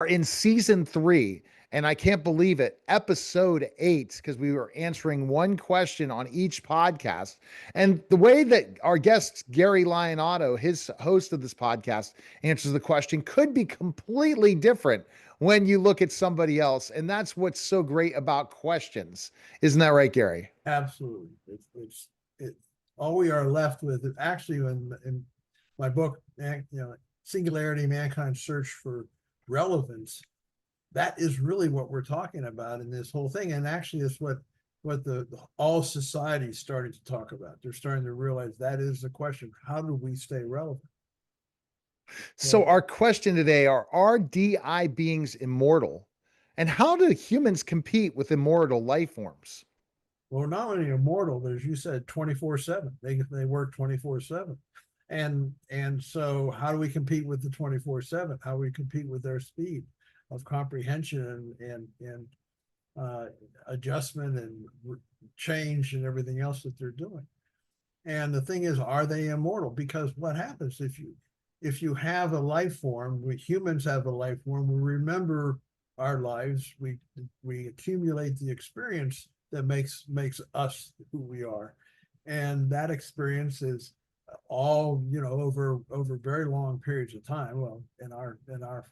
in season 3, and I can't believe it, episode 8, because we were answering one question on each podcast. And the way that our guest, Gary Lyon Otto, his host of this podcast, answers the question could be completely different when you look at somebody else. And that's what's so great about questions. Isn't that right, Gary? Absolutely. It, all we are left with, actually, in my book, Singularity, Mankind's Search for Relevance, that is really what we're talking about in this whole thing. And actually, it's what the all societies started to talk about. They're starting to realize that is the question: how do we stay relevant? So, So, our question today are DI beings immortal? And how do humans compete with immortal life forms? well, not only immortal, but as you said, 24/7. They work 24/7. And so how do we compete with the 24/7? How do we compete with their speed of comprehension and adjustment and change and everything else that they're doing? And the thing is, are they immortal? Because what happens if you have a life form, we humans have a life form, we remember our lives, we accumulate the experience that makes us who we are. And that experience is all, over very long periods of time. Well, in our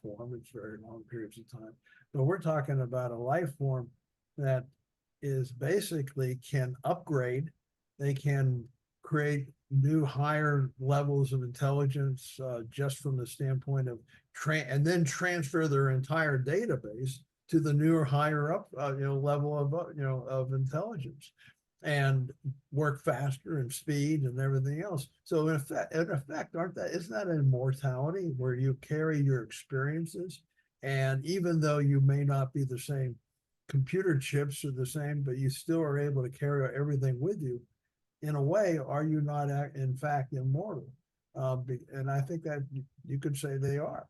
form, it's very long periods of time. But we're talking about a life form that is basically can upgrade, they can create new higher levels of intelligence, just from the standpoint of and then transfer their entire database to the newer higher up level of of intelligence, and work faster and speed and everything else. So in effect, isn't that an immortality where you carry your experiences, and even though you may not be the same, computer chips are the same, but you still are able to carry everything with you. In a way, are you not in fact immortal? And I think that you could say they are.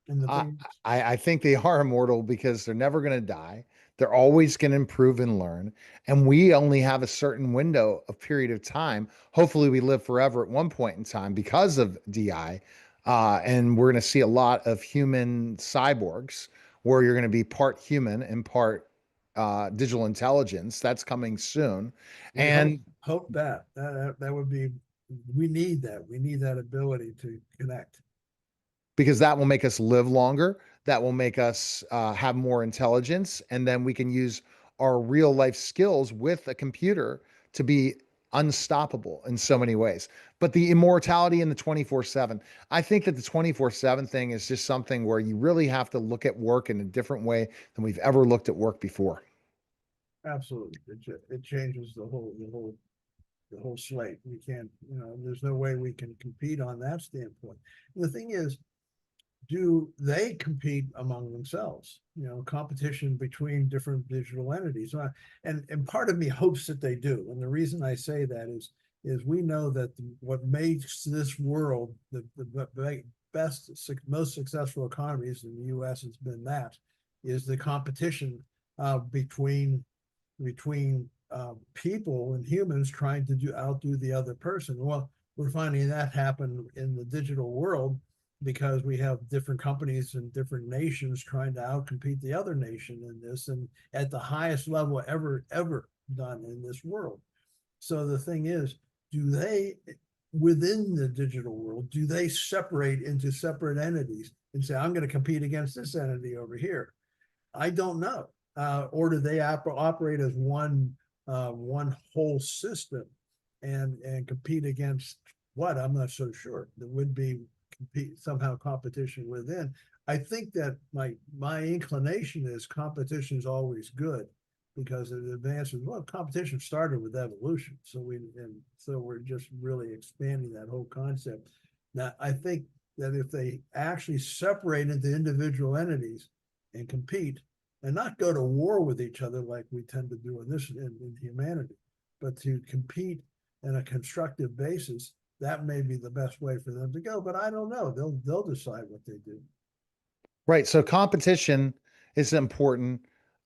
And the I, thing, I think they are immortal because they're never going to die. They're always going to improve and learn. And we only have a certain window of period of time. Hopefully, we live forever at one point in time because of DI. And we're going to see a lot of human cyborgs where you're going to be part human and part digital intelligence. That's coming soon. we hope And hope that would be, we need that. We need that ability to connect. because that will make us live longer. That will make us have more intelligence. And then we can use our real life skills with a computer to be unstoppable in so many ways. But the immortality in the 24/7, I think that the 24/7 thing is just something where you really have to look at work in a different way than we've ever looked at work before. Absolutely, it changes the whole slate. We can't, there's no way we can compete on that standpoint. And the thing is, do they compete among themselves? Competition between different digital entities. And part of me hopes that they do. And the reason I say that is we know that what makes this world the best, most successful economies in the U.S. has been that is the competition between people and humans trying to outdo the other person. Well, we're finding that happen in the digital world because we have different companies and different nations trying to outcompete the other nation in this, and at the highest level ever done in this world. So the thing is, do they, within the digital world, do they separate into separate entities and say, I'm going to compete against this entity over here? I don't know. Or do they operate as one whole system and compete against what? I'm not so sure. There would be somehow competition within. I think that my inclination is competition is always good because it advances. Well, competition started with evolution, so we're just really expanding that whole concept. Now, I think that if they actually separate into individual entities and compete, and not go to war with each other like we tend to do in humanity, but to compete in a constructive basis, that may be the best way for them to go. But I don't know. They'll decide what they do. Right. So competition is important.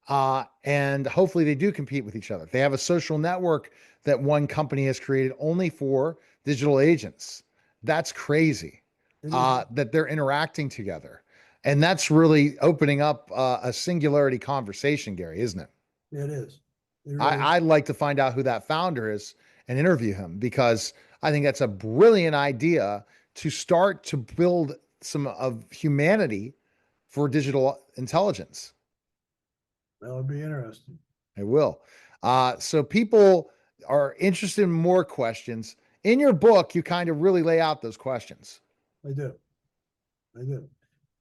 And hopefully they do compete with each other. They have a social network that one company has created only for digital agents. That's crazy It is. that they're interacting together. And that's really opening up a singularity conversation, Gary, isn't it? It is. It really. I'd like to find out who that founder is and interview him, because I think that's a brilliant idea to start to build some of humanity for digital intelligence. That would be interesting. I will. So people are interested in more questions. In your book, you kind of really lay out those questions. I do. I do.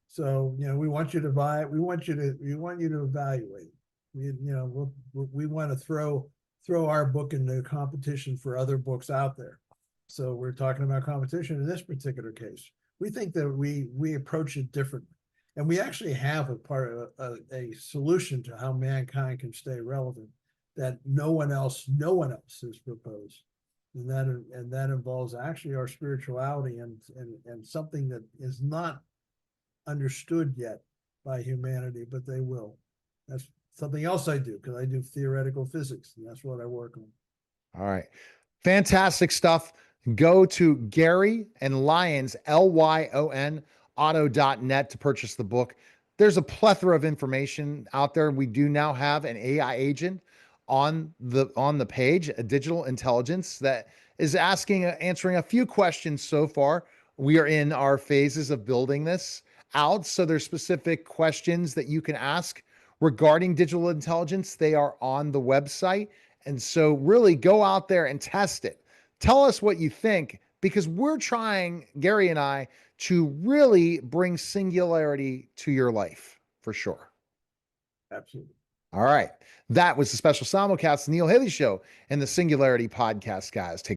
So, we want you to buy it. We want you to evaluate. We want to throw our book into competition for other books out there. So we're talking about competition in this particular case. We think that we approach it differently, and we actually have a solution to how mankind can stay relevant that no one else has proposed, and that involves actually our spirituality and something that is not understood yet by humanity, but they will. That's something else I do, because I do theoretical physics, and that's what I work on. All right. Fantastic stuff. Go to Gary and Lyons, Lyon, auto.net to purchase the book. There's a plethora of information out there. We do now have an AI agent on the page, a digital intelligence that is answering a few questions so far. We are in our phases of building this out. So there's specific questions that you can ask regarding digital intelligence. They are on the website. And so really go out there and test it. Tell us what you think, because we're trying, Gary and I, to really bring singularity to your life for sure. Absolutely. All right. That was the special simulcast, Neil Haley Show and the Singularity Podcast, guys. Take